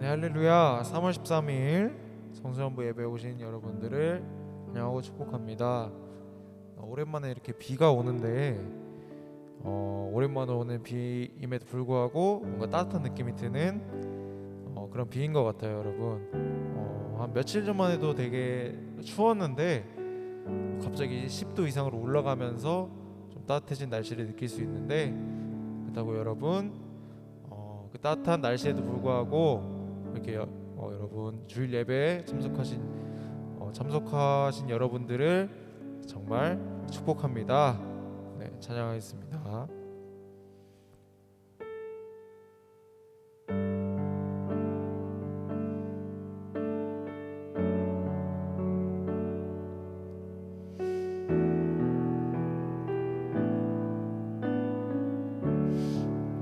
네, 할렐루야. 3월 13일 성수연부 예배 오신 여러분들을 환영하고 축복합니다. 오랜만에 이렇게 비가 오는데 오랜만에 오는 비임에도 불구하고 뭔가 따뜻한 느낌이 드는 그런 비인 것 같아요, 여러분. 한 며칠 전만 해도 되게 추웠는데 갑자기 10도 이상으로 올라가면서 좀 따뜻해진 날씨를 느낄 수 있는데, 그렇다고 여러분 그 따뜻한 날씨에도 불구하고 이렇게 여러분 주일 예배에 참석하신 여러분들을 정말 축복합니다. 네, 찬양하겠습니다.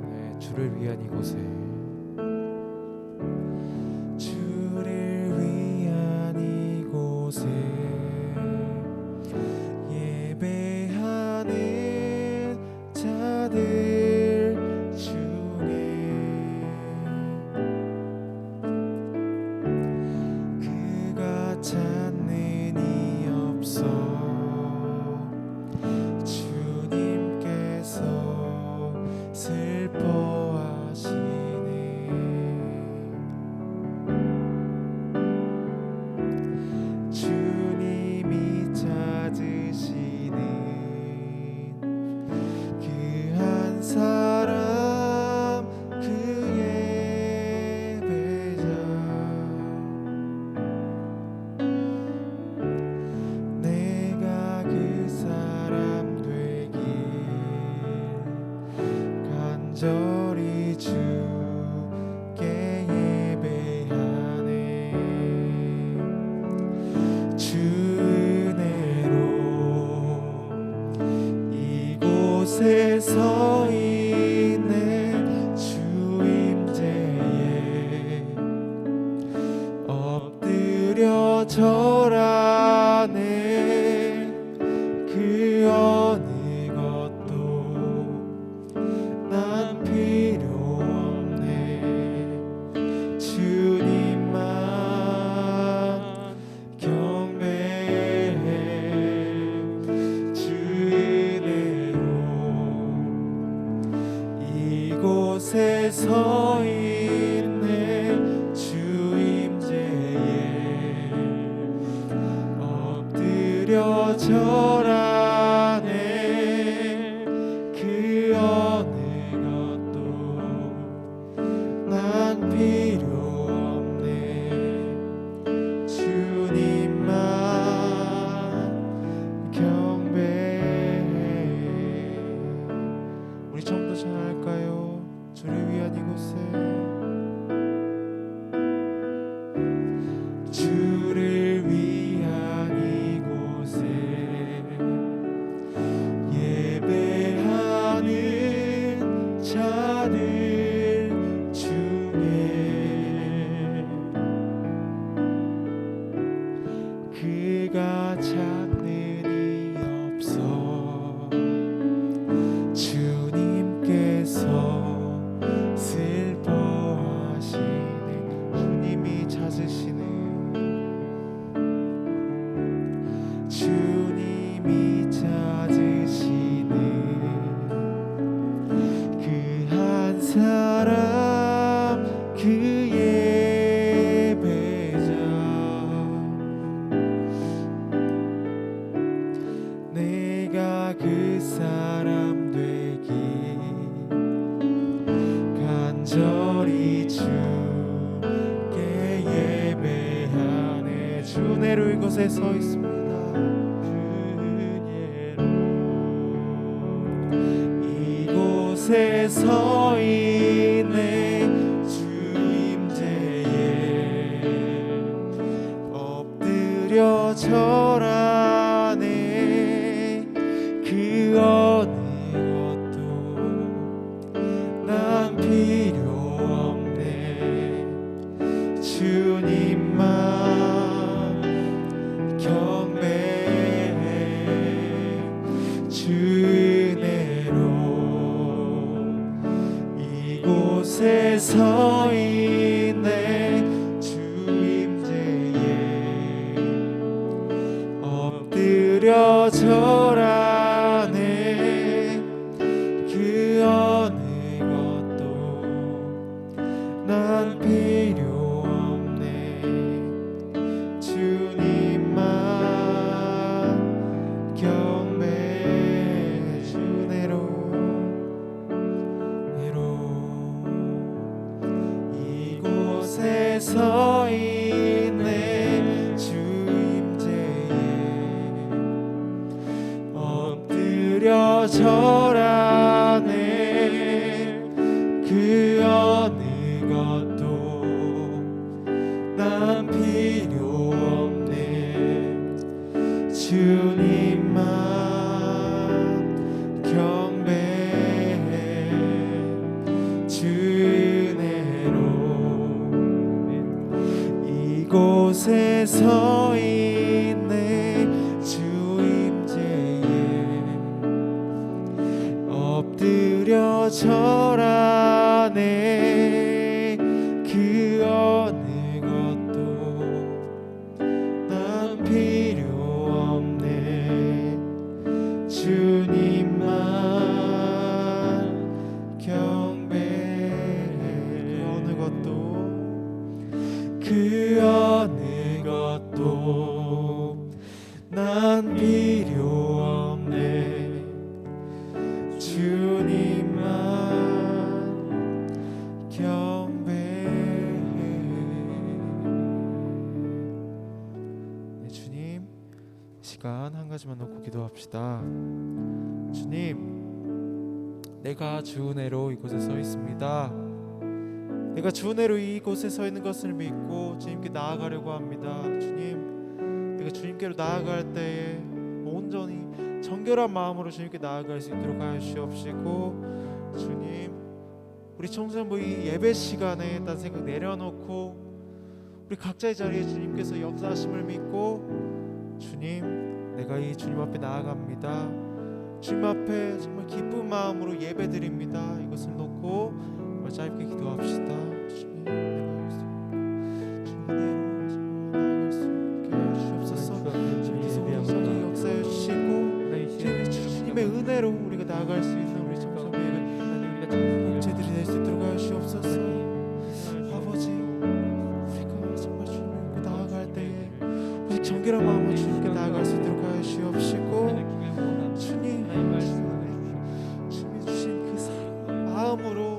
네, 주를 위한 이곳에 예배하는 자들 중에 그가 찾는 이 없어 주님께서 슬퍼하시네. 주님이 찾으시는 그 한 사람, 그의 배자. 내가 그 사람 되길 간절히 주께 예배하네. 주 은혜로 이곳에 서 있네. 주 임재에 엎드려 절하네. 그 어느 것도 난 필요 없네. 주님만 경배해. 주 은혜로 이곳에 서 있네. 주 임재에 엎드려 절하네. 그 어느 것도 난 필요 없네. 주님만 경배해. 우리 처음부터 찬양할까요? 주를 위한 이곳에, 주를 위한 이곳에 예배하는 자들 중에 그가 찾는 이 없어 주님께서 슬퍼하시네. 주님이 찾으시는, 주님이 찾으시는 그 한 사람, 그의 배자. 내가 그 사람 되길 간절히 주께 예배하네. 주 은혜로 이곳에 서 있습니다. 이곳에 서 있네. 주 임재에 엎드려 절하네. 그 어느 것도 난 필요 없네. 주님만 경배해. 주 은혜로 이곳에 서 있네. 위에 서 있네. 주 임재에 엎드려 절하네. 그 어느 것도 난 필요 없네. 주님만 경배해. 그 어느 것도 난 필요 없네. 주님만 경배해. 네, 주님, 시간 한 가지만 놓고 기도합시다. 주님, 내가 주 은혜로 이곳에 서 있습니다. 내가 주 은혜로 이곳에 서 있는 것을 믿고 주님께 나아가려고 합니다. 주님, 내가 주님께로 나아갈 때에 온전히 정결한 마음으로 주님께 나아갈 수 있도록 하여 주옵시고, 주님, 우리 청소년부 이 예배 시간에 딴 생각 내려놓고 우리 각자의 자리에 주님께서 역사하심을 믿고, 주님, 내가 이 주님 앞에 나아갑니다. 주님 앞에 정말 기쁜 마음으로 예배드립니다. 이것을 놓고 짧게 기도합시다. 주님, 내가 주님의 나아갈 수 있게 주옵소서. 주님께서 온전히 역사해 주시고 주님의 은혜로 우리가 나아갈 수 있는 우리 청소년의 공체들이 될 수 있도록 하여 주옵소서. 아버지, 우리가 정말 주님을 나아갈 때에 우리 정결한 마음으로 주님께 나아갈 수 있도록 하여 주옵시고, 주님 주신 그 사랑 마음으로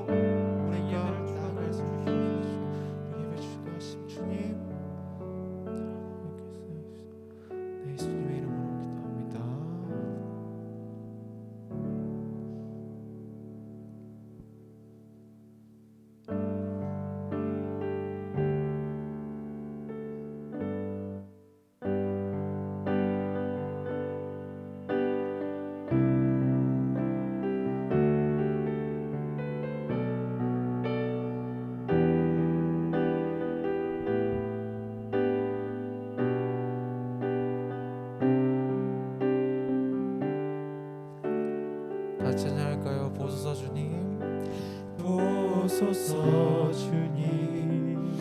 찬양할까요? 보소서 주님, 보소서 주님,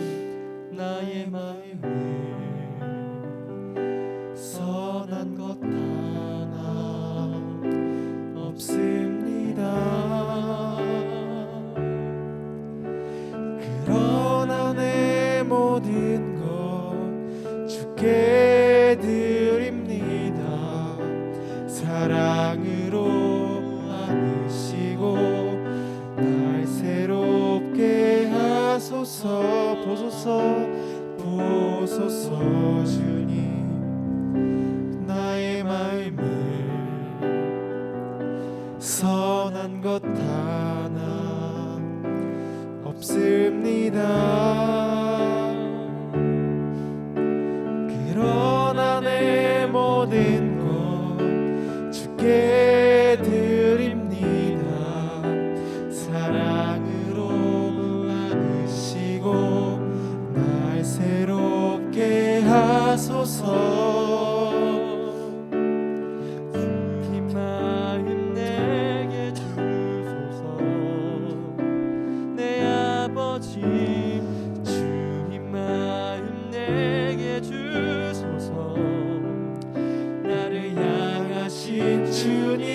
나의 마음을 선한 것 하나 없습니다. 그러나 내 모든 것 주께 드립니다. 사랑으로 날 새롭게 하소서. 보소서 주님, 나의 마음을 선한 것 하나 없습니다. 그러나 내 모든 것 주께 드립니다. 사랑으로 안으시고 날 새롭게 하소서. 주님 마음 내게 주소서. 내 아버지, 주님 마음 내게 주소서. 나를 향하신 주님의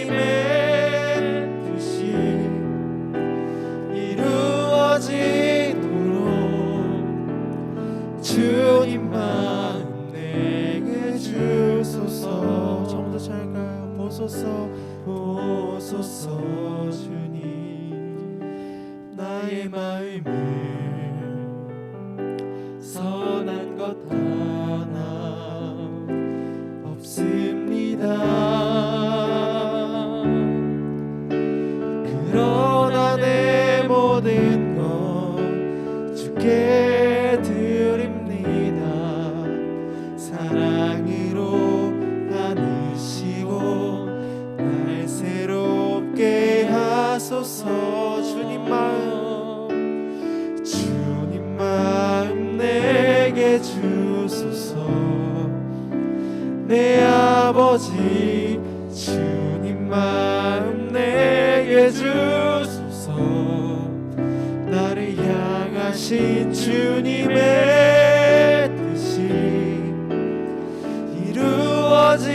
주님 마음 내게 주소서. 처음부터 잘까요? 보소서 주님, 나의 마음을 선한 것 하나 없습니다. 그러나 내 모든 것 주께 드립니다. 사랑으로 안으시고 날 새롭게 하소서. 주님 마음 내게 주소서. 내 아버지 주님 마음 내게 주소서. 나를 향하신 주님의 뜻이 이루어지도록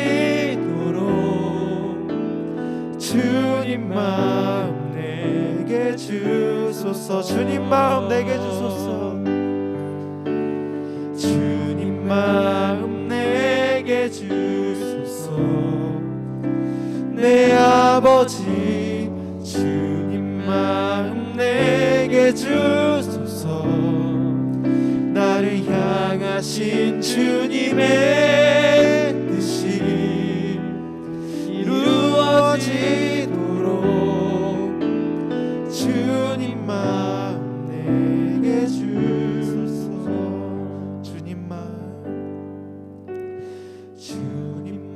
주님 마음 내게 주소서. 주님 마음 내게 주소서. 주님 마음 내게 주소서. 내 아버지 주님 마음 내게 주소서. 나를 향하신 주님의 뜻이 이루어지도록 주님 마음 내게 주소서. 주님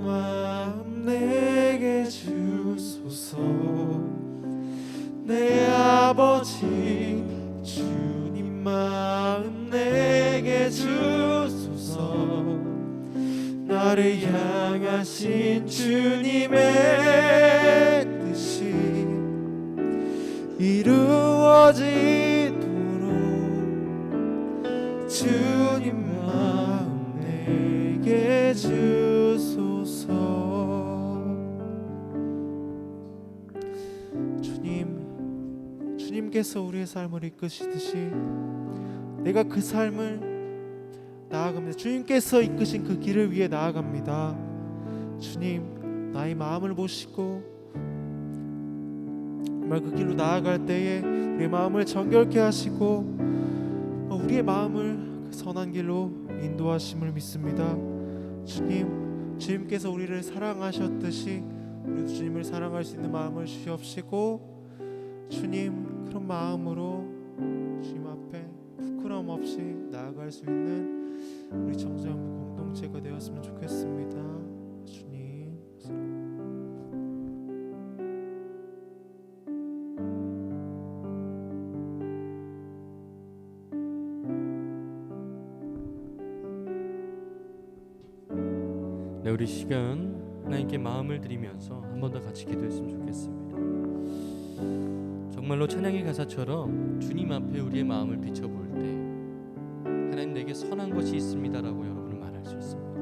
마음 내게 주소서. 내 아버지 주님 마음 내게 주소서. 나를 향하신 주님의 뜻이 이루어지도록 주님 마음 내게 주소서. 주님께서 우리의 삶을 이끄시듯이 내가 그 삶을 나아갑니다. 주님께서 이끄신 그 길을 위해 나아갑니다. 주님, 나의 마음을 보시고 정말 그 길로 나아갈 때에 우리의 마음을 정결케 하시고 우리의 마음을 그 선한 길로 인도하심을 믿습니다. 주님께서 우리를 사랑하셨듯이 우리도 주님을 사랑할 수 있는 마음을 주시옵시고, 주님, 그런 마음으로 주님 앞에 부끄러움 없이 나아갈 수 있는 우리 청소년부 공동체가 되었으면 좋겠습니다. 주님. 네, 우리 시간 하나님께 마음을 드리면서 한 번 더 같이 기도했으면 좋겠습니다. 정말로 찬양의 가사처럼 주님 앞에 우리의 마음을 비춰볼 때 하나님 내게 선한 것이 있습니다라고 여러분은 말할 수 있습니까?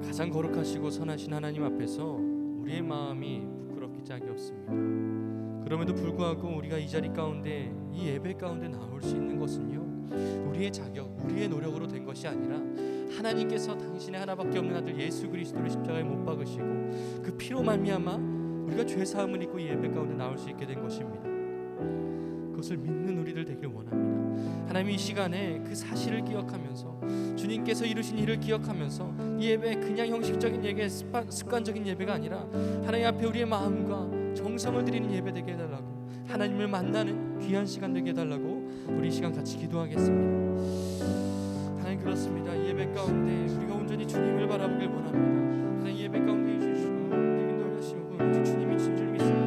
가장 거룩하시고 선하신 하나님 앞에서 우리의 마음이 부끄럽기 짝이 없습니다. 그럼에도 불구하고 우리가 이 자리 가운데, 이 예배 가운데 나올 수 있는 것은요, 우리의 자격, 우리의 노력으로 된 것이 아니라 하나님께서 당신의 하나밖에 없는 아들 예수 그리스도를 십자가에 못 박으시고 그 피로 말미암아 우리가 죄 사함을 입고 예배 가운데 나올 수 있게 된 것입니다. 그것을 믿는 우리들 되길 원합니다. 하나님, 이 시간에 그 사실을 기억하면서 주님께서 이루신 일을 기억하면서 이 예배 그냥 형식적인 예배, 습관적인 예배가 아니라 하나님 앞에 우리의 마음과 정성을 드리는 예배 되게 해달라고, 하나님을 만나는 귀한 시간 되게 해달라고 우리 이 시간 같이 기도하겠습니다. 하나님, 그렇습니다. 이 예배 가운데 우리가 온전히 주님을 바라보길 원합니다. 하나님, 예배 가운데 주시고 우리 인도하시고 주님이 진 줄 믿습니다.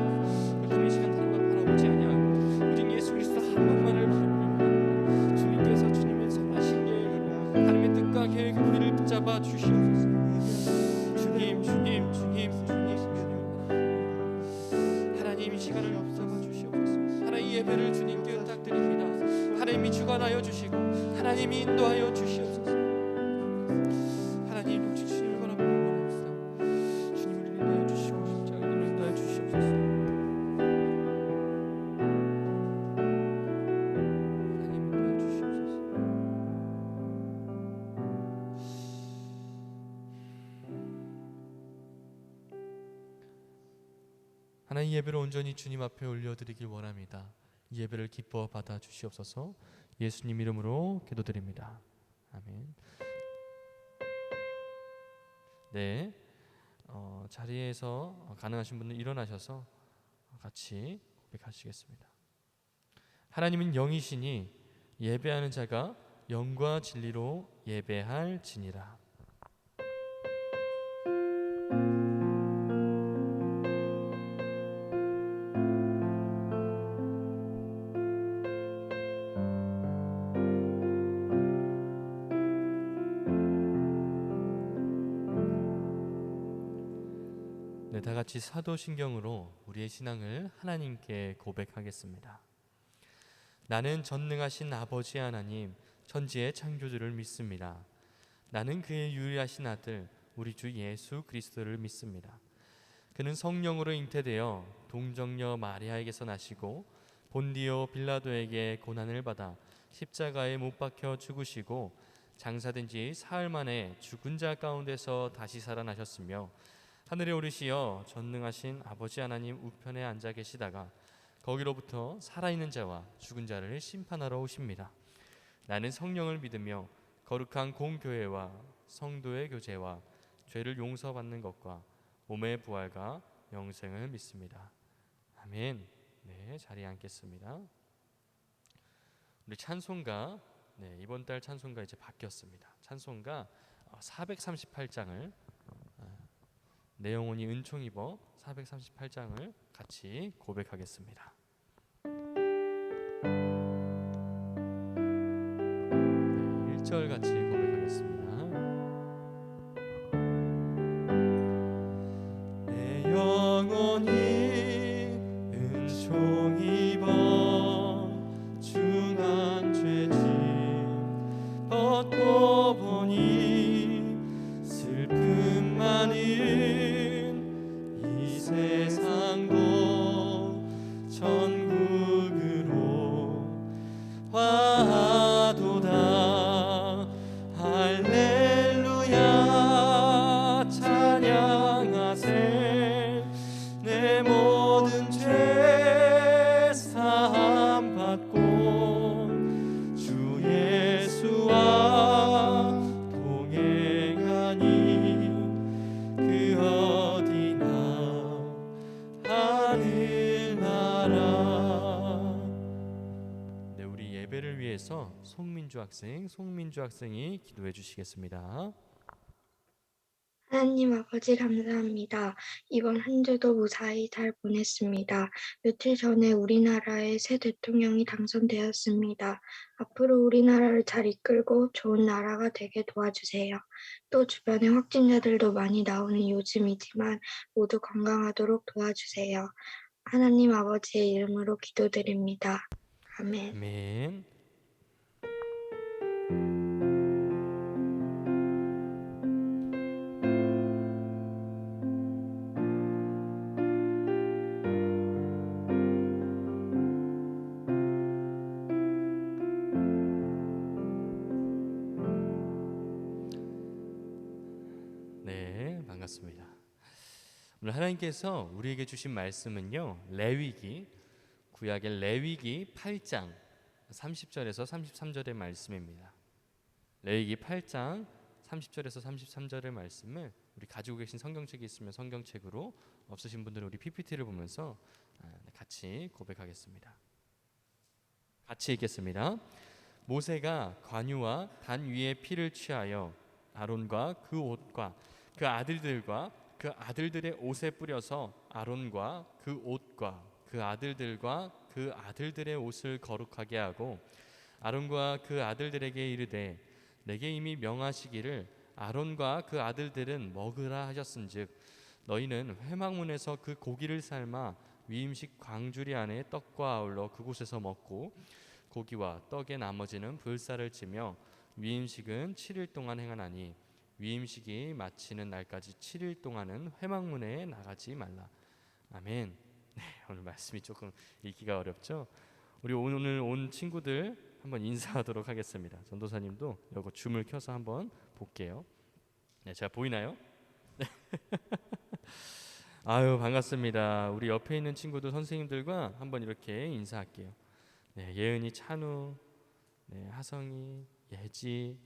그렇다면 이 시간 다른 것 바라보지 아니하고 오직 예수 그리스도 한 분만을 바라보길 원합니다. 주님께서 주님의 선하신 계획을, 하나님의 뜻과 계획을 우리를 붙잡아 주시옵소서. 주님 하나님, 이 시간을 붙잡아 주시옵소서. 하나님, 이 예배를 주님께 부탁드립니다. 하나님이 주관하여 주시고 하나님이 인도하여 주시옵소서. 하나님, 주님을 바라보고 원합니다. 주님을 인도하여 주시고 십자가를 인도하여 주시옵소서. 하나님, 인도하여 주시옵소서. 하나님, 예배를 온전히 주님 앞에 올려드리길 원합니다. 이 예배를 기뻐 받아 주시옵소서. 예수님 이름으로 기도드립니다. 아멘. 네, 자리에서 가능하신 분들 일어나셔서 같이 고백하시겠습니다. 하나님은 영이시니 예배하는 자가 영과 진리로 예배할지니라. 다 같이 사도신경으로 우리의 신앙을 하나님께 고백하겠습니다. 나는 전능하신 아버지 하나님, 천지의 창조주를 믿습니다. 나는 그의 유일하신 아들, 우리 주 예수 그리스도를 믿습니다. 그는 성령으로 잉태되어 동정녀 마리아에게서 나시고 본디오 빌라도에게 고난을 받아 십자가에 못 박혀 죽으시고 장사된 지 사흘 만에 죽은 자 가운데서 다시 살아나셨으며 하늘에 오르시어 전능하신 아버지 하나님 우편에 앉아 계시다가 거기로부터 살아있는 자와 죽은 자를 심판하러 오십니다. 나는 성령을 믿으며 거룩한 공교회와 성도의 교제와 죄를 용서받는 것과 몸의 부활과 영생을 믿습니다. 아멘. 네, 자리에 앉겠습니다. 우리 찬송가, 이번 달 찬송가 이제 바뀌었습니다. 찬송가 438장을 내 영혼이 은총 입어 438장을 같이 고백하겠습니다. 1절 같이 고백하겠습니다. 내 영혼이 은총 입어 중한 죄짐 벗고 보니 슬픔 많은 이 세상도 천국으로 화도다. 할렐루야 찬양하세. 내 모든 죄 사함 받고 주 예수와 동행하니 그 어디나 하늘나라. 네, 우리 예배를 위해서 송민주 학생이 기도해 주시겠습니다. 하나님 아버지 감사합니다. 이번 한 주도 무사히 잘 보냈습니다. 며칠 전에 우리나라의 새 대통령이 당선되었습니다. 앞으로 우리나라를 잘 이끌고 좋은 나라가 되게 도와주세요. 또 주변에 확진자들도 많이 나오는 요즘이지만 모두 건강하도록 도와주세요. 하나님 아버지의 이름으로 기도드립니다. 아멘. 아멘. 네, 반갑습니다. 오늘 하나님께서 우리에게 주신 말씀은요, 레위기, 구약의 레위기 8장 30절에서 33절의 말씀입니다. 레위기 8장 30절에서 33절의 말씀을 우리 가지고 계신 성경책이 있으면 성경책으로, 없으신 분들은 우리 PPT를 보면서 같이 고백하겠습니다. 같이 읽겠습니다. 모세가 관유와 단 위에 피를 취하여 아론과 그 옷과 그 아들들과 그 아들들의 옷에 뿌려서 아론과 그 옷과 그 아들들과 그 아들들의 옷을 거룩하게 하고 아론과 그 아들들에게 이르되 내게 이미 명하시기를 아론과 그 아들들은 먹으라 하셨은즉 너희는 회막문에서 그 고기를 삶아 위임식 광주리 안에 떡과 아울러 그곳에서 먹고 고기와 떡의 나머지는 불사를 찌며 위임식은 7일 동안 행하나니 위임식이 마치는 날까지 7일 동안은 회막문에 나가지 말라. 아멘. 네, 오늘 말씀이 조금 읽기가 어렵죠? 우리 오늘 온 친구들 한번 인사하도록 하겠습니다. 전도사님도 요거 줌을 켜서 한번 볼게요. 네, 제가 보이나요? 네. 아유, 반갑습니다. 우리 옆에 있는 친구들 선생님들과 한번 이렇게 인사할게요. 네, 예은이, 찬우, 네, 하성이, 예지,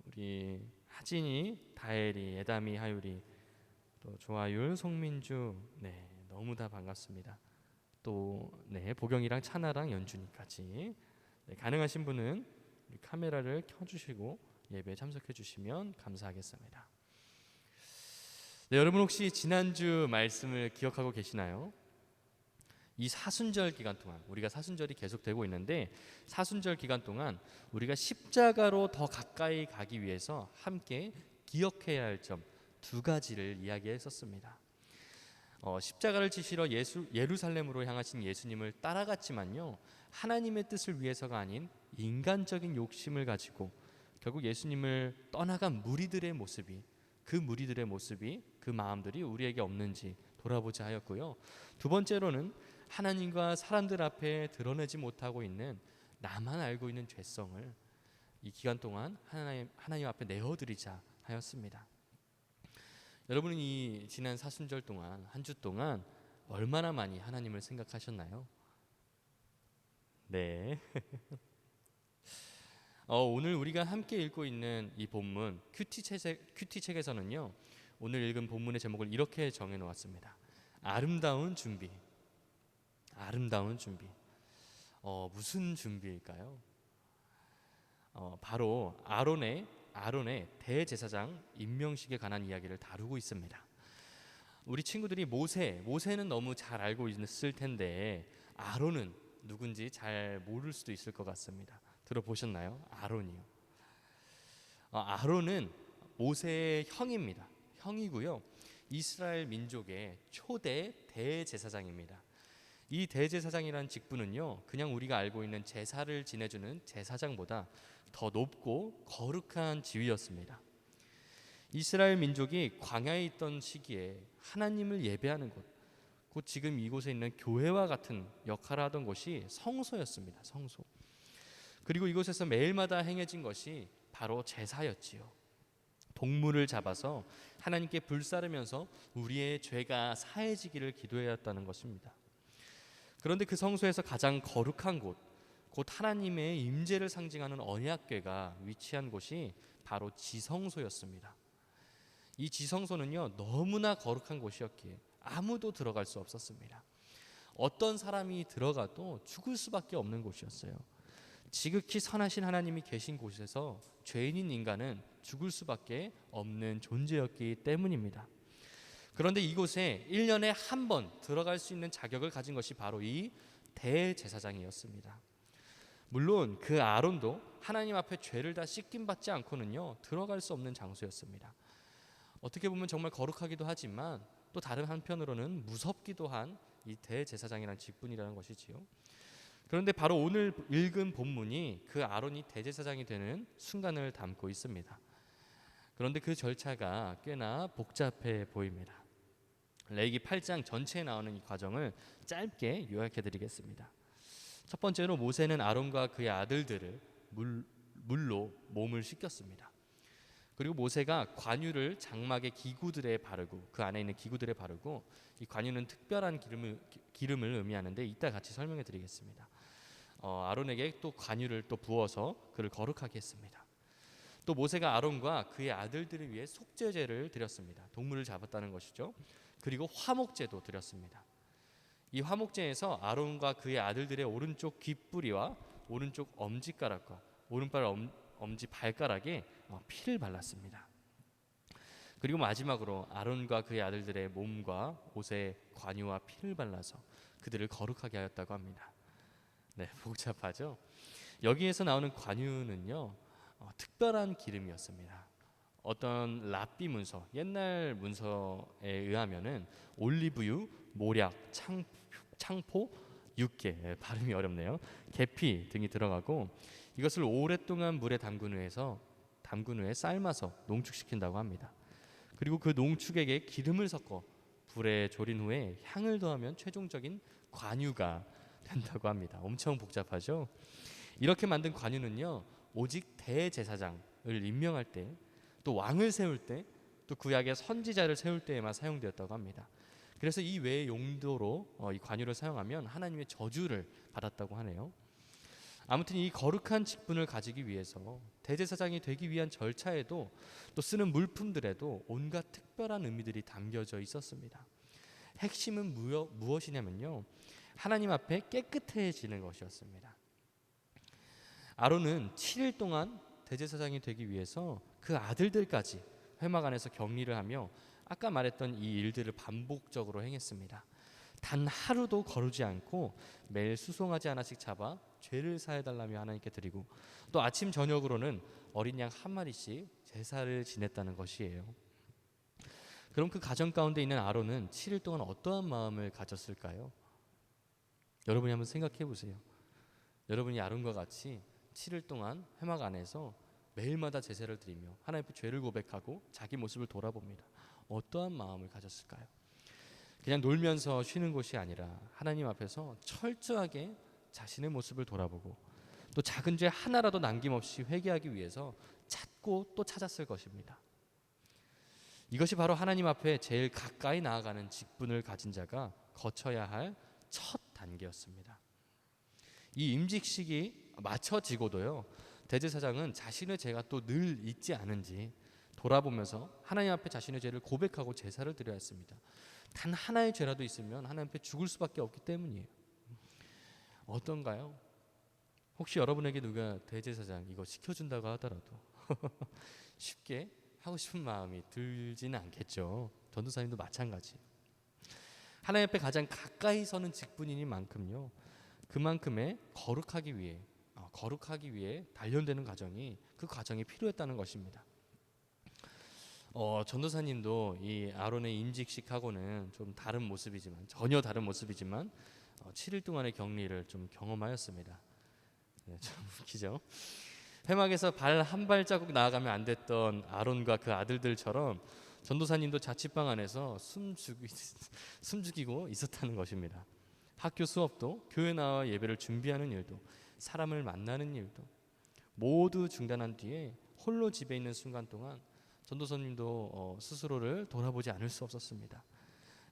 우리 하진이, 다혜리, 예담이, 하율이, 또 조아율, 송민주, 네, 너무 다 반갑습니다. 또 네, 보경이랑 찬아랑 연준이까지. 네, 가능하신 분은 우리 카메라를 켜주시고 예배에 참석해 주시면 감사하겠습니다. 네, 여러분 혹시 지난주 말씀을 기억하고 계시나요? 이 사순절 기간 동안, 우리가 사순절이 계속되고 있는데 사순절 기간 동안 우리가 십자가로 더 가까이 가기 위해서 함께 기억해야 할 점 두 가지를 이야기했었습니다. 십자가를 지시러 예루살렘으로 향하신 예수님을 따라갔지만요, 하나님의 뜻을 위해서가 아닌 인간적인 욕심을 가지고 결국 예수님을 떠나간 무리들의 모습이, 그 마음들이 우리에게 없는지 돌아보자 하였고요. 두 번째로는 하나님과 사람들 앞에 드러내지 못하고 있는, 나만 알고 있는 죄성을 이 기간 동안 하나님 앞에 내어드리자 하였습니다. 여러분은 이 지난 사순절 동안, 한 주 동안 얼마나 많이 하나님을 생각하셨나요? 네. 오늘 우리가 함께 읽고 있는 이 본문 큐티책에서는요, 오늘 읽은 본문의 제목을 이렇게 정해 놓았습니다. 아름다운 준비. 아름다운 준비. 무슨 준비일까요? 바로 아론의 대제사장 임명식에 관한 이야기를 다루고 있습니다. 우리 친구들이 모세는 너무 잘 알고 있을 텐데 아론은 누군지 잘 모를 수도 있을 것 같습니다. 들어보셨나요? 아론이요. 아론은 모세의 형이고요. 이스라엘 민족의 초대 대제사장입니다. 이 대제사장이라는 직분은요, 그냥 우리가 알고 있는 제사를 지내주는 제사장보다 더 높고 거룩한 지위였습니다. 이스라엘 민족이 광야에 있던 시기에 하나님을 예배하는 곳, 곧 지금 이곳에 있는 교회와 같은 역할을 하던 곳이 성소였습니다. 성소. 그리고 이곳에서 매일마다 행해진 것이 바로 제사였지요. 동물을 잡아서 하나님께 불사르면서 우리의 죄가 사해지기를 기도해야 했다는 것입니다. 그런데 그 성소에서 가장 거룩한 곳, 곧 하나님의 임재를 상징하는 언약궤가 위치한 곳이 바로 지성소였습니다. 이 지성소는요, 너무나 거룩한 곳이었기에 아무도 들어갈 수 없었습니다. 어떤 사람이 들어가도 죽을 수밖에 없는 곳이었어요. 지극히 선하신 하나님이 계신 곳에서 죄인인 인간은 죽을 수밖에 없는 존재였기 때문입니다. 그런데 이곳에 1년에 한 번 들어갈 수 있는 자격을 가진 것이 바로 이 대제사장이었습니다. 물론 그 아론도 하나님 앞에 죄를 다 씻김 받지 않고는요, 들어갈 수 없는 장소였습니다. 어떻게 보면 정말 거룩하기도 하지만 또 다른 한편으로는 무섭기도 한 이 대제사장이라는 직분이라는 것이지요. 그런데 바로 오늘 읽은 본문이 그 아론이 대제사장이 되는 순간을 담고 있습니다. 그런데 그 절차가 꽤나 복잡해 보입니다. 레위기 8장 전체에 나오는 이 과정을 짧게 요약해 드리겠습니다. 첫 번째로 모세는 아론과 그의 아들들을 물로 몸을 씻겼습니다. 그리고 모세가 관유를 장막의 기구들에 바르고, 그 안에 있는 기구들에 바르고, 이 관유는 특별한 기름을 의미하는데 이따 같이 설명해 드리겠습니다. 아론에게 또 관유를 또 부어서 그를 거룩하게 했습니다. 또 모세가 아론과 그의 아들들을 위해 속죄제를 드렸습니다. 동물을 잡았다는 것이죠. 그리고 화목제도 드렸습니다. 이 화목제에서 아론과 그의 아들들의 오른쪽 귓뿌리와 오른쪽 엄지가락과 오른발 엄지 발가락에 피를 발랐습니다. 그리고 마지막으로 아론과 그의 아들들의 몸과 옷에 관유와 피를 발라서 그들을 거룩하게 하였다고 합니다. 네, 복잡하죠? 여기에서 나오는 관유는요, 특별한 기름이었습니다. 어떤 랍비 문서, 옛날 문서에 의하면은 올리브유, 모략, 창포, 육개, 발음이 어렵네요. 계피 등이 들어가고, 이것을 오랫동안 물에 담근 후에 삶아서 농축시킨다고 합니다. 그리고 그 농축액에 기름을 섞어 불에 졸인 후에 향을 더하면 최종적인 관유가 된다고 합니다. 엄청 복잡하죠? 이렇게 만든 관유는요, 오직 대제사장을 임명할 때, 또 왕을 세울 때, 또 구약의 선지자를 세울 때에만 사용되었다고 합니다. 그래서 이 외의 용도로 이 관유를 사용하면 하나님의 저주를 받았다고 하네요. 아무튼 이 거룩한 직분을 가지기 위해서 대제사장이 되기 위한 절차에도 또 쓰는 물품들에도 온갖 특별한 의미들이 담겨져 있었습니다. 핵심은 무엇이냐면요, 하나님 앞에 깨끗해지는 것이었습니다. 아론은 7일 동안 대제사장이 되기 위해서 그 아들들까지 회막 안에서 격리를 하며 아까 말했던 이 일들을 반복적으로 행했습니다. 단 하루도 거르지 않고 매일 수송아지 하나씩 잡아 죄를 사해달라며 하나님께 드리고, 또 아침 저녁으로는 어린 양 한 마리씩 제사를 지냈다는 것이에요. 그럼 그 가정 가운데 있는 아론은 7일 동안 어떠한 마음을 가졌을까요? 여러분이 한번 생각해 보세요. 여러분이 아론과 같이 7일 동안 회막 안에서 매일마다 제사를 드리며 하나님 앞에 죄를 고백하고 자기 모습을 돌아봅니다. 어떠한 마음을 가졌을까요? 그냥 놀면서 쉬는 곳이 아니라 하나님 앞에서 철저하게 자신의 모습을 돌아보고 또 작은 죄 하나라도 남김없이 회개하기 위해서 찾고 또 찾았을 것입니다. 이것이 바로 하나님 앞에 제일 가까이 나아가는 직분을 가진 자가 거쳐야 할 첫 단계였습니다. 이 임직식이 마쳐지고도요, 대제사장은 자신의 죄가 또 늘 잊지 않은지 돌아보면서 하나님 앞에 자신의 죄를 고백하고 제사를 드려야 했습니다. 단 하나의 죄라도 있으면 하나님 앞에 죽을 수밖에 없기 때문이에요. 어떤가요? 혹시 여러분에게 누가 대제사장 이거 시켜준다고 하더라도 쉽게 하고 싶은 마음이 들지는 않겠죠. 전도사님도 마찬가지. 하나님 앞에 가장 가까이 서는 직분인 만큼요, 그만큼의 거룩하기 위해 단련되는 과정이 그 과정이 필요했다는 것입니다. 전도사님도 이 아론의 임직식하고는 좀 다른 모습이지만 전혀 다른 모습이지만 7일 동안의 격리를 좀 경험하였습니다. 네, 좀 웃기죠? 회막에서 발 한 발자국 나아가면 안 됐던 아론과 그 아들들처럼 전도사님도 자취방 안에서 숨죽이고 있었다는 것입니다. 학교 수업도 교회 나와 예배를 준비하는 일도 사람을 만나는 일도 모두 중단한 뒤에 홀로 집에 있는 순간 동안 전도사님도 스스로를 돌아보지 않을 수 없었습니다.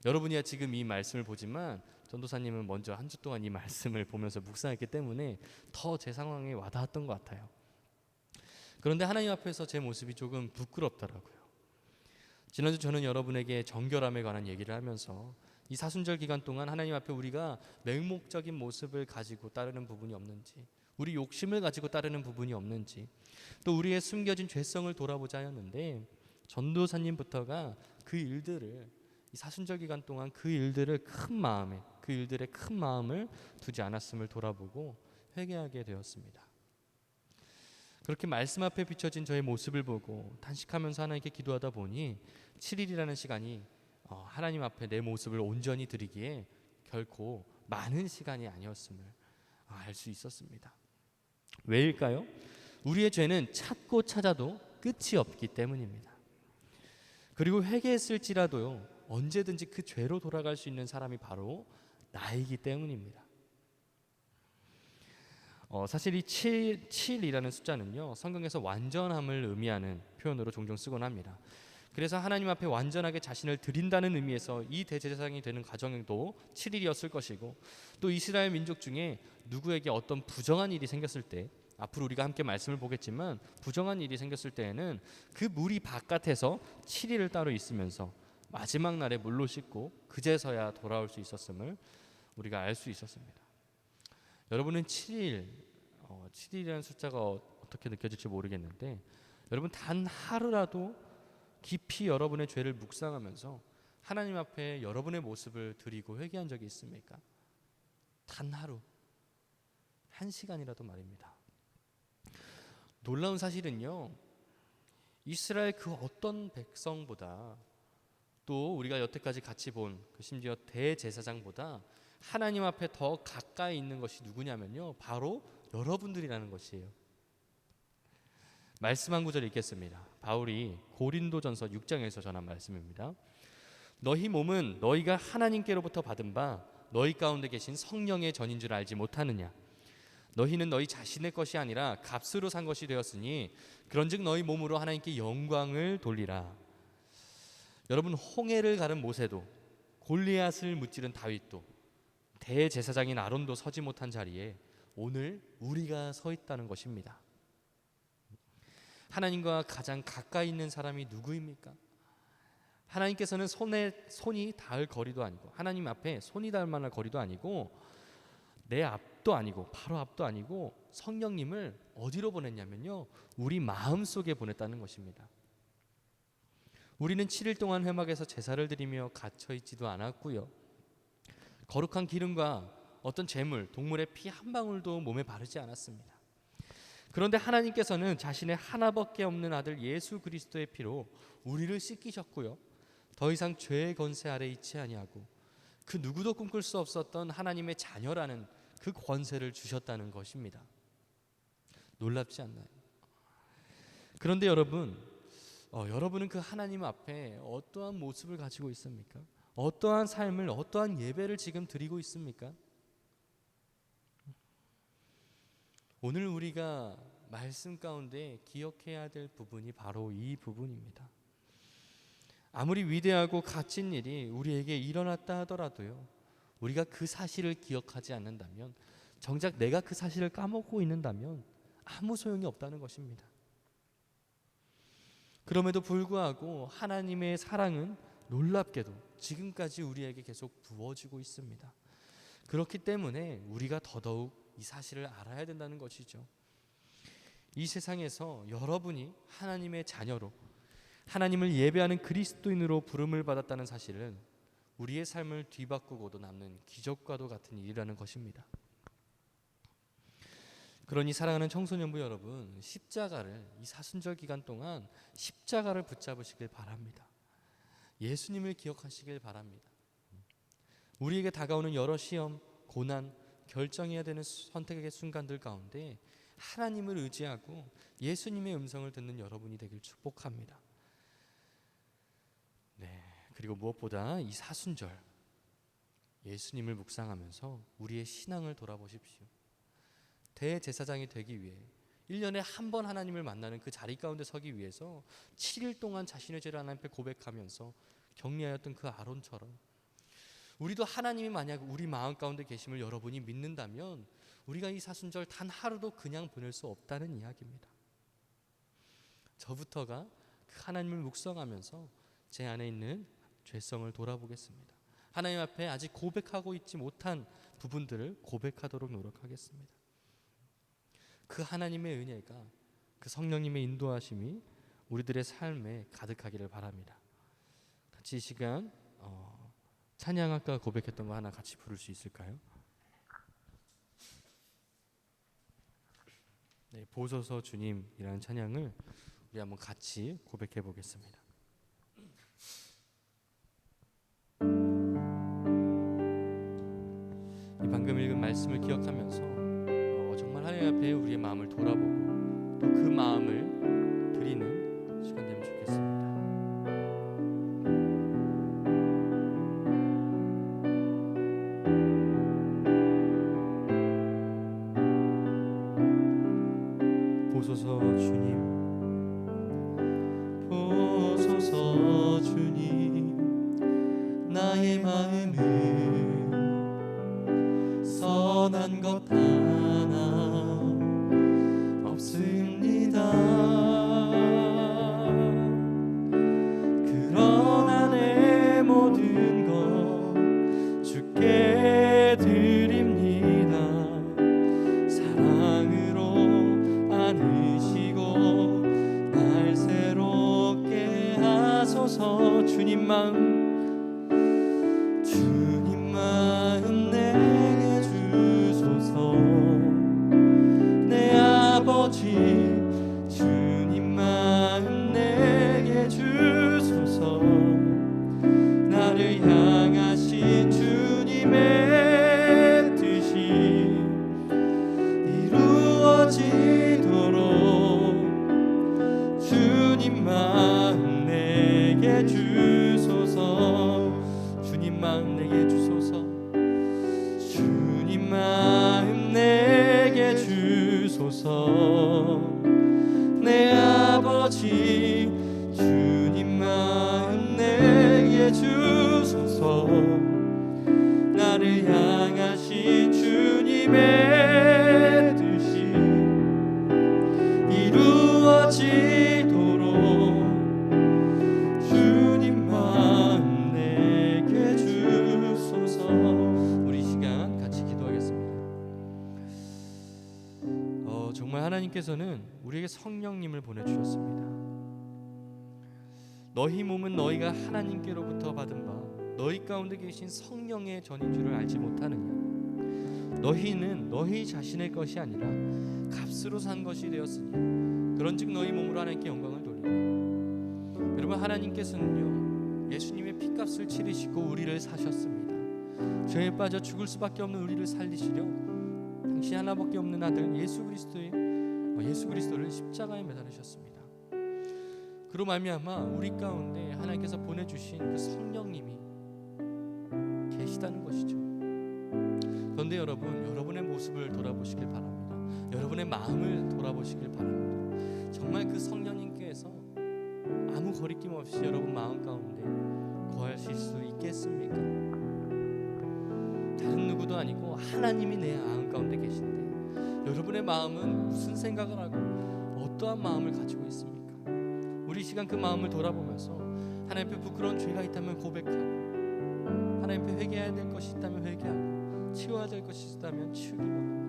여러분이야 지금 이 말씀을 보지만 전도사님은 먼저 한 주 동안 이 말씀을 보면서 묵상했기 때문에 더 제 상황에 와닿았던 것 같아요. 그런데 하나님 앞에서 제 모습이 조금 부끄럽더라고요. 지난주 저는 여러분에게 정결함에 관한 얘기를 하면서 이 사순절 기간 동안 하나님 앞에 우리가 맹목적인 모습을 가지고 따르는 부분이 없는지, 우리 욕심을 가지고 따르는 부분이 없는지, 또 우리의 숨겨진 죄성을 돌아보자 하였는데 전도사님부터가 그 일들을 이 사순절 기간 동안 그 일들의 큰 마음을 두지 않았음을 돌아보고 회개하게 되었습니다. 그렇게 말씀 앞에 비춰진 저의 모습을 보고 단식하면서 하나님께 기도하다 보니 7일이라는 시간이 하나님 앞에 내 모습을 온전히 드리기에 결코 많은 시간이 아니었음을 알 수 있었습니다. 왜일까요? 우리의 죄는 찾고 찾아도 끝이 없기 때문입니다. 그리고 회개했을지라도요, 언제든지 그 죄로 돌아갈 수 있는 사람이 바로 나이기 때문입니다. 사실 이 7이라는 숫자는요, 성경에서 완전함을 의미하는 표현으로 종종 쓰곤 합니다. 그래서 하나님 앞에 완전하게 자신을 드린다는 의미에서 이 대제사장이 되는 과정도 7일이었을 것이고, 또 이스라엘 민족 중에 누구에게 어떤 부정한 일이 생겼을 때, 앞으로 우리가 함께 말씀을 보겠지만 부정한 일이 생겼을 때에는 그 무리 바깥에서 7일을 따로 있으면서 마지막 날에 물로 씻고 그제서야 돌아올 수 있었음을 우리가 알 수 있었습니다. 여러분은 7일이라는 숫자가 어떻게 느껴질지 모르겠는데, 여러분 단 하루라도 깊이 여러분의 죄를 묵상하면서 하나님 앞에 여러분의 모습을 드리고 회개한 적이 있습니까? 단 하루, 1시간이라도 말입니다. 놀라운 사실은요, 이스라엘 그 어떤 백성보다, 또 우리가 여태까지 같이 본 심지어 대제사장보다 하나님 앞에 더 가까이 있는 것이 누구냐면요, 바로 여러분들이라는 것이에요. 말씀 한 구절 읽겠습니다. 바울이 고린도전서 6장에서 전한 말씀입니다. 너희 몸은 너희가 하나님께로부터 받은 바 너희 가운데 계신 성령의 전인 줄 알지 못하느냐. 너희는 너희 자신의 것이 아니라 값으로 산 것이 되었으니 그런즉 너희 몸으로 하나님께 영광을 돌리라. 여러분, 홍해를 가른 모세도 골리앗을 무찌른 다윗도 대제사장인 아론도 서지 못한 자리에 오늘 우리가 서 있다는 것입니다. 하나님과 가장 가까이 있는 사람이 누구입니까? 하나님께서는 손이 닿을 거리도 아니고, 하나님 앞에 손이 닿을 만한 거리도 아니고, 내 앞도 아니고 바로 앞도 아니고 성령님을 어디로 보냈냐면요, 우리 마음속에 보냈다는 것입니다. 우리는 7일 동안 회막에서 제사를 드리며 갇혀 있지도 않았고요, 거룩한 기름과 어떤 제물, 동물의 피 한 방울도 몸에 바르지 않았습니다. 그런데 하나님께서는 자신의 하나밖에 없는 아들 예수 그리스도의 피로 우리를 씻기셨고요, 더 이상 죄의 권세 아래 있지 아니하고 그 누구도 꿈꿀 수 없었던 하나님의 자녀라는 그 권세를 주셨다는 것입니다. 놀랍지 않나요? 그런데 여러분은 그 하나님 앞에 어떠한 모습을 가지고 있습니까? 어떠한 삶을, 어떠한 예배를 지금 드리고 있습니까? 오늘 우리가 말씀 가운데 기억해야 될 부분이 바로 이 부분입니다. 아무리 위대하고 값진 일이 우리에게 일어났다 하더라도요, 우리가 그 사실을 기억하지 않는다면, 정작 내가 그 사실을 까먹고 있는다면 아무 소용이 없다는 것입니다. 그럼에도 불구하고 하나님의 사랑은 놀랍게도 지금까지 우리에게 계속 부어지고 있습니다. 그렇기 때문에 우리가 더더욱 이 사실을 알아야 된다는 것이죠. 이 세상에서 여러분이 하나님의 자녀로, 하나님을 예배하는 그리스도인으로 부름을 받았다는 사실은 우리의 삶을 뒤바꾸고도 남는 기적과도 같은 일이라는 것입니다. 그러니 사랑하는 청소년부 여러분, 십자가를, 이 사순절 기간 동안 십자가를 붙잡으시길 바랍니다. 예수님을 기억하시길 바랍니다. 우리에게 다가오는 여러 시험, 고난, 결정해야 되는 선택의 순간들 가운데 하나님을 의지하고 예수님의 음성을 듣는 여러분이 되길 축복합니다. 그리고 무엇보다 이 사순절 예수님을 묵상하면서 우리의 신앙을 돌아보십시오. 대제사장이 되기 위해 1년에 한 번 하나님을 만나는 그 자리 가운데 서기 위해서 7일 동안 자신의 죄를 하나님 앞에 고백하면서 격리하였던 그 아론처럼 우리도 하나님이 만약 우리 마음 가운데 계심을 여러분이 믿는다면 우리가 이 사순절 단 하루도 그냥 보낼 수 없다는 이야기입니다. 저부터가 그 하나님을 묵상하면서 제 안에 있는 죄성을 돌아보겠습니다. 하나님 앞에 아직 고백하고 있지 못한 부분들을 고백하도록 노력하겠습니다. 그 하나님의 은혜가, 그 성령님의 인도하심이 우리들의 삶에 가득하기를 바랍니다. 같이 이 시간 찬양 아까 고백했던 거 하나 같이 부를 수 있을까요? 네, 보소서 주님이라는 찬양을 우리 한번 같이 고백해 보겠습니다. 이 방금 읽은 말씀을 기억하면서 정말 하나님 앞에 우리의 마음을 돌아보고 또 그 마음을 드리는 시간 되면 좋겠습니다. 보소서 주님, 보소서 주님, 나의 마음은 선한 것 하나 없습니다. 그러나 내 모든 것 주께 드립니다. 사랑으로 안으시고 날 새롭게 하소서. 주님 마음 내게 주소서. 내 아버지 주님 마음 내게 주소서. 나를 향하신 주님의 뜻이 이루어지도록 주님 마음 내게 주소서. 주님 마음 내게 주소서. 주님 마음 내게 주소서. 내 아버지 주님 마음 내게 주소서. 나를 향하신 주님의 뜻이 이루어지도록 주님 마음 내게 주소서. 우리 시간 같이 기도하겠습니다. 정말 하나님께서는 우리에게 성령님을 보내주셨습니다. 너희 몸은 너희가 하나님께로부터 받은 바 너희 가운데 계신 성령의 전인 줄을 알지 못하느냐. 너희는 너희 자신의 것이 아니라 값으로 산 것이 되었으니 그런즉 너희 몸으로 하나님께 영광을 돌리라. 여러분, 하나님께서는요 예수님의 값을 치르시고 우리를 사셨습니다. 죄에 빠져 죽을 수밖에 없는 우리를 살리시려 당시 하나밖에 없는 아들 예수 그리스도를 십자가에 매달으셨습니다. 그로 말미암아 우리 가운데 하나님께서 보내주신 그 성령님이 계시다는 것이죠. 그런데 여러분의 모습을 돌아보시길 바랍니다. 여러분의 마음을 돌아보시길 바랍니다. 정말 그 성령님께서 아무 거리낌 없이 여러분 마음 가운데 거하실 수 있겠습니까? 다른 누구도 아니고 하나님이 내 마음 가운데 계신데 여러분의 마음은 무슨 생각을 하고 어떠한 마음을 가지고 있습니까? 우리 시간 그 마음을 돌아보면서 하나님 앞에 부끄러운 죄가 있다면 고백하고 하나님 앞에 회개해야 될 것이 있다면 회개하고 치워야 될 것이 있다면 치우기 원합니다.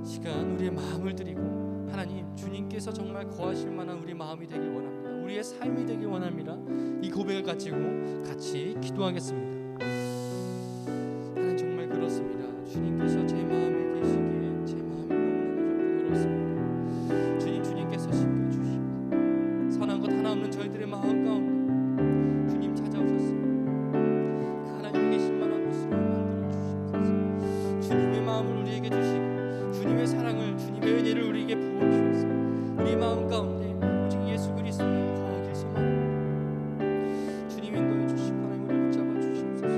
시간 우리의 마음을 드리고 하나님 주님께서 정말 거하실 만한 우리 마음이 되길 원합니다. 우리의 삶이 되길 원합니다. 이 고백을 가지고 같이 기도하겠습니다. 하나님 정말 그렇습니다. 주님께서 제 마음에 계시기에 제 마음이 너무나도 부끄럽습니다. 주님께서 씻겨주시고 선한 것 하나 없는 저희들의 마음 가운데 주님 찾아오셨습니다. 그 하나님이 계신 만한 곳으로 만들어 주시옵소서. 주님의 마음을 우리에게 주시고 주님의 사랑을 주님의 은혜를 우리에게 부어주셔서 우리 마음 가운데 오직 예수 그리스도는 거하길 소망합니다. 주님 인도해 주시고 하나님 우리를 붙잡아 주시옵소서.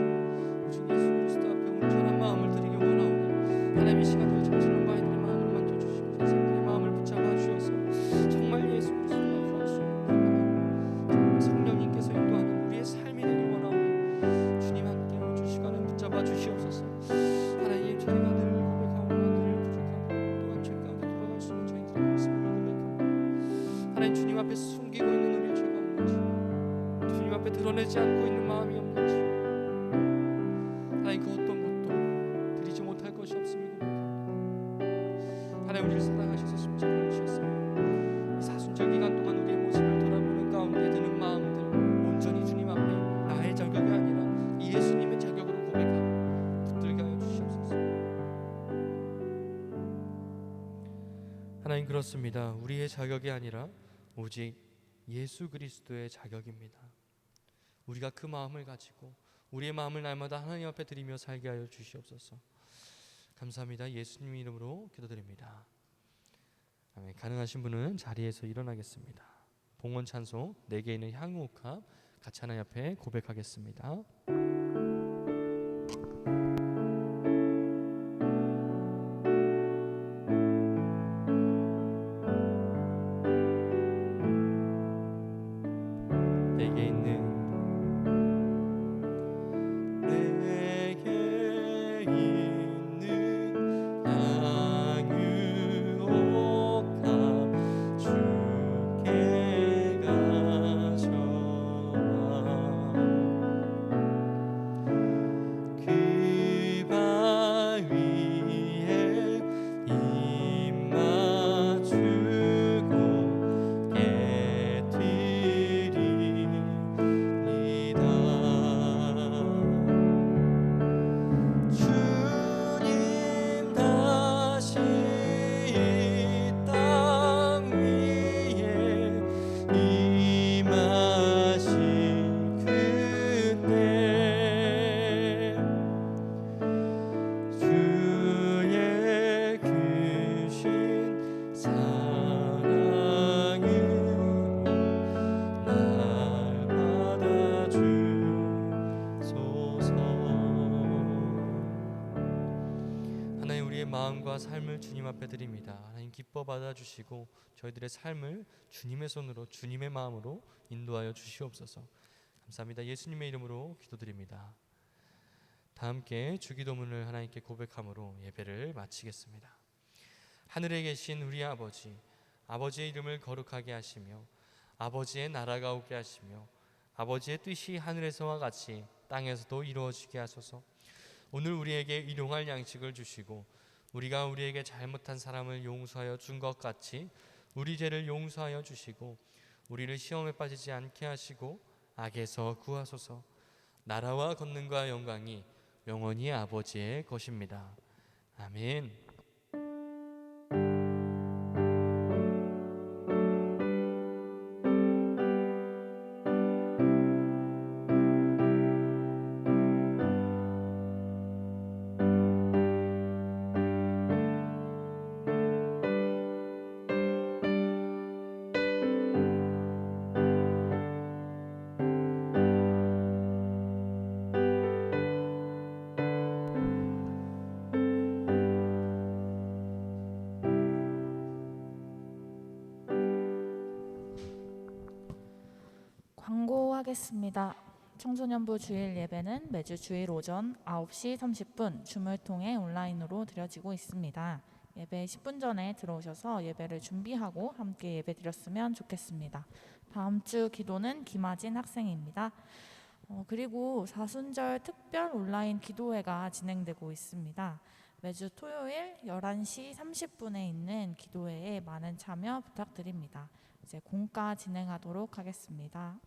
오직 예수 그리스도 앞에 온전한 마음을 드리기 원하오니 하나님 이 시간에 정신한 바인들의 마음을 만져주시고 자신들의 마음을 붙잡아 주셔서 정말 예수 그리스도가 구할 수 있는 그 마음 성령님께서 인도하는 우리의 삶이 되길 원하오니 주님 함께 주시고는 붙잡아 주시옵소서. 하나님 저희가 늘 고백하오나 늘 부족하고 또한 죄 가운데 돌아갈 수 있는 저희들의 모습을 고백하오나 하나님 주님 앞에 숨기고 있는 우리의 죄가 없는지 주님 앞에 드러내지 않고 있는 마음이 없는지 하나님 그 어떤 것도 드리지 못할 것이 없음을 고백합니다. 하나님 우리를 사랑하셔서 십자가를 지셨습니다. 이 사순절 기간 동안 우리의 모습을 돌아보는 가운데 드는 마음들 온전히 주님 앞에 나의 자격이 아니라 예수님의 자격으로 고백하고 붙들게 하여 주시옵소서. 하나님 그렇습니다. 우리의 자격이 아니라 오직 예수 그리스도의 자격입니다. 우리가 그 마음을 가지고 우리의 마음을 날마다 하나님 앞에 드리며 살게 하여 주시옵소서. 감사합니다. 예수님 이름으로 기도드립니다. 아멘. 가능하신 분은 자리에서 일어나겠습니다. 봉헌 찬송 내게 있는 향유옥합 같이 하나님 앞에 고백하겠습니다. 내게 있는 향유옥합 주께 가져와 그 발 위에 입 맞추고 깨뜨리리다. 주님 다시 이 땅 위에 임하신 그때 주의 크신 사랑으로 날 받아주소서. 하나님 우리의 마음과 삶을 주님 앞에 드립니다. 하나님 기뻐 받아주시고 저희들의 삶을 주님의 손으로 주님의 마음으로 인도하여 주시옵소서. 감사합니다. 예수님의 이름으로 기도드립니다. 다 함께 주기도문을 하나님께 고백함으로 예배를 마치겠습니다. 하늘에 계신 우리 아버지, 아버지의 이름을 거룩하게 하시며 아버지의 나라가 오게 하시며 아버지의 뜻이 하늘에서와 같이 땅에서도 이루어지게 하소서. 오늘 우리에게 일용할 양식을 주시고 우리가 우리에게 잘못한 사람을 용서하여 준 것 같이 우리 죄를 용서하여 주시고 우리를 시험에 빠지지 않게 하시고 악에서 구하소서. 나라와 권능과 영광이 영원히 아버지의 것입니다. 아멘. 시작하겠습니다. 청소년부 주일 예배는 매주 주일 오전 9시 30분 줌을 통해 온라인으로 드려지고 있습니다. 예배 10분 전에 들어오셔서 예배를 준비하고 함께 예배 드렸으면 좋겠습니다. 다음 주 기도는 김아진 학생입니다. 그리고 사순절 특별 온라인 기도회가 진행되고 있습니다. 매주 토요일 11시 30분에 있는 기도회에 많은 참여 부탁드립니다. 이제 공과 진행하도록 하겠습니다.